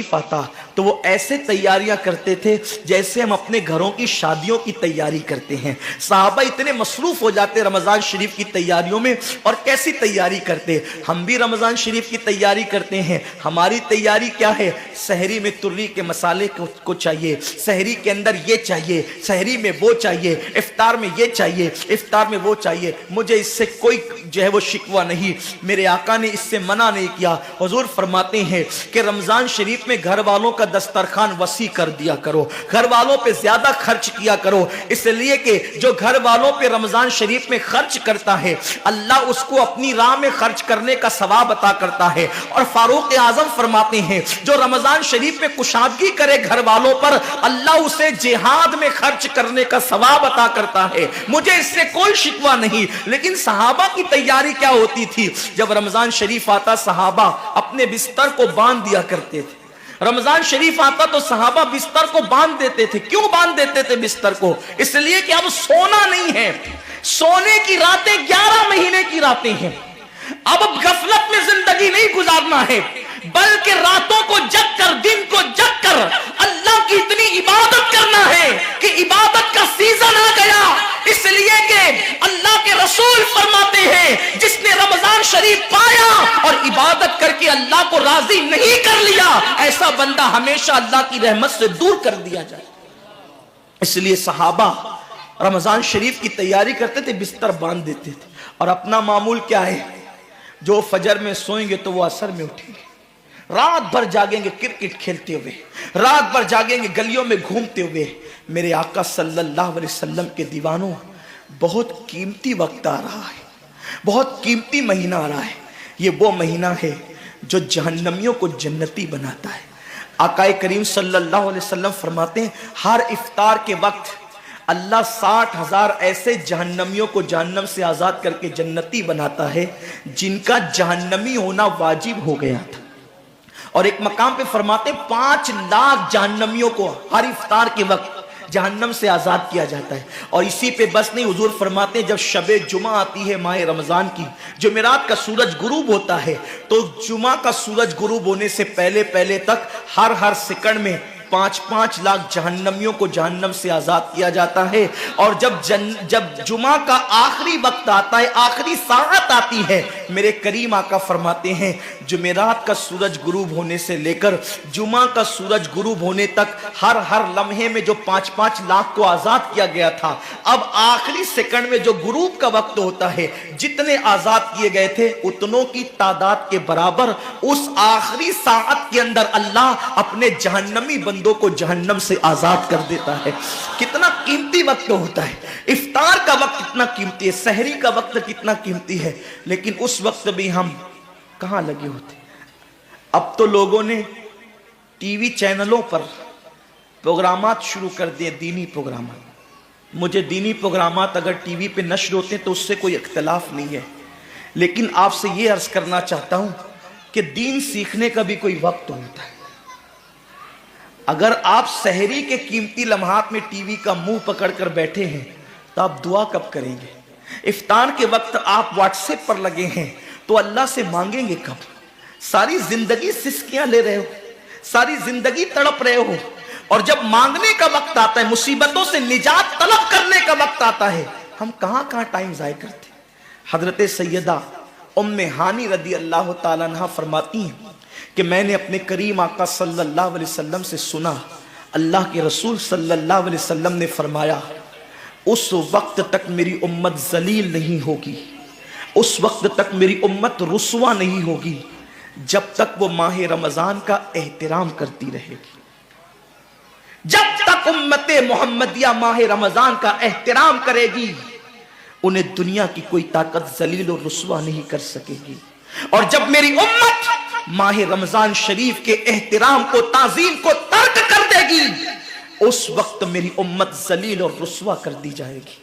आता तो वो ऐसे तैयारियां करते थे जैसे हम अपने घरों की शादियों की तैयारी करते हैं। सहाबा इतने मसरूफ हो जाते रमजान शरीफ की तैयारियों में। और कैसी तैयारी करते, हम भी रमजान शरीफ की तैयारी करते हैं। हमारी तैयारी क्या है? सहरी में तुर्री के मसाले को चाहिए, सहरी के अंदर ये चाहिए, सहरी में वो चाहिए, इफ्तार में ये चाहिए, इफ्तार में वो चाहिए। मुझे इससे कोई जो है वो शिकवा नहीं, मेरे आका ने इससे मना नहीं किया। हुजूर फरमाते हैं कि रमजान शरीफ में घर वालों का दस्तरखान वसी कर दिया करो, घर वालों पे ज्यादा खर्च किया करो, इसलिए कि जो घर वालों पे रमजान शरीफ में खर्च करता है अल्लाह उसको अपनी राह में खर्च करने का सवाब अता करता है। और फारूक आजम फरमाते हैं जो रमजान शरीफ में कुशादगी करे घर वालों पर अल्लाह उसे जिहाद में खर्च करने का सवाब अता करता है। मुझे इससे कोई शिकवा नहीं। लेकिन सहाबा की तैयारी क्या होती थी? जब रमजान शरीफ आता सहाबा अपने बिस्तर को बांध दिया करते थे। रमजान शरीफ आता तो सहाबा बिस्तर को बांध देते थे। क्यों बांध देते थे बिस्तर को? इसलिए कि अब सोना नहीं है, सोने की रातें 11 महीने की रातें हैं। अब गफलत में जिंदगी नहीं गुजारना है, बल्कि रातों को जग कर, दिन को जग कर अल्लाह की इतनी इबादत करना है कि इबादत का सीजन आ गया। इसलिए कि अल्लाह के रसूल फरमाते हैं जिसने रमजान शरीफ पाया और इबादत करके अल्लाह को राजी नहीं कर लिया, ऐसा बंदा हमेशा अल्लाह की रहमत से दूर कर दिया जाए। इसलिए सहाबा रमजान शरीफ की तैयारी करते थे, बिस्तर बांध देते थे। और अपना मामूल क्या है? जो फजर में सोएंगे तो वो असर में उठेंगे, रात भर जागेंगे क्रिकेट खेलते हुए, रात भर जागेंगे गलियों में घूमते हुए। मेरे आका सल्लल्लाहु अलैहि वसल्लम के दीवानों, बहुत कीमती वक्त आ रहा है, बहुत कीमती महीना आ रहा है। ये वो महीना है जो जहन्नमियों को जन्नती बनाता है। आका करीम सल्लल्लाहु अलैहि वसल्लम फरमाते हैं हर इफ्तार के वक्त अल्लाह 60,000 ऐसे जहन्नमियों को जहन्नम से आजाद करके जन्नती बनाता है जिनका जहन्नमी होना वाजिब हो गया था। और एक मकाम पे फरमाते 5 लाख जहन्नमियों को हर इफ्तार के वक्त जहन्नम से आजाद किया जाता है। और इसी पे बस नहीं, हुजूर फरमाते हैं जब शबे जुमा आती है माह रमजान की, जुमेरात का सूरज गुरूब होता है, तो जुमा का सूरज गुरूब होने से पहले पहले तक हर सेकंड में 5-5 लाख जहन्नमियों को जहन्नम से आजाद किया जाता है। और जब जुमा का आखिरी वक्त आता है, आखिरी साअत आती है, मेरे करीम आका फरमाते हैं जुमेरात का सूरज गुरूब होने से लेकर जुमा का सूरज गुरूब होने तक हर लम्हे में जो 5-5 लाख को आजाद किया गया था, अब आखिरी सेकंड में जो गुरूब का वक्त होता है, जितने आजाद किए गए थे उतनों की तादाद के बराबर उस आखिरी साअत के अंदर अल्लाह अपने जहन्नमी बंदों को जहन्नम से आजाद कर देता है। कितना कीमती वक्त होता है। इफ्तार का वक्त कितना कीमती है, सहरी का वक्त कितना कीमती है। लेकिन उस वक्त भी हम कहां लगे होते। अब तो लोगों ने टीवी चैनलों पर प्रोग्रामात शुरू कर दिए, दीनी प्रोग्रामात। मुझे दीनी प्रोग्रामात अगर टीवी पे नश्र होते हैं तो उससे कोई इख्तिलाफ नहीं है, लेकिन आपसे ये अर्ज करना चाहता हूं कि दीन सीखने का भी कोई वक्त होता है। अगर आप सहरी के कीमती लम्हात में टीवी का मुंह पकड़कर बैठे हैं तो आप दुआ कब करेंगे? इफ्तार के वक्त आप व्हाट्सएप पर लगे हैं तो अल्लाह से मांगेंगे कब? सारी जिंदगी सिसकियां ले रहे हो, सारी जिंदगी तड़प रहे हो, और जब मांगने का वक्त आता है, मुसीबतों से निजात तलब करने का वक्त आता है, हम कहां टाइम जाया करते। हजरत सैयदा उम्मे हानी रदी अल्लाह ताला अन्हा फरमाती हैं कि मैंने अपने करीम आका सल्लल्लाहु अलैहि वसल्लम से सुना, अल्लाह के रसूल सल्लल्लाहु अलैहि वसल्लम ने फरमाया उस वक्त तक मेरी उम्मत जलील नहीं होगी, उस वक्त तक मेरी उम्मत रुसवा नहीं होगी जब तक वो माह रमजान का एहतराम करती रहेगी। जब तक उम्मत मोहम्मदिया माह रमजान का एहतराम करेगी उन्हें दुनिया की कोई ताकत जलील और रुसवा नहीं कर सकेगी। और जब मेरी उम्मत माह रमजान शरीफ के एहतराम को, ताजीम को तर्क कर देगी, उस वक्त मेरी उम्मत जलील और रुसवा कर दी जाएगी।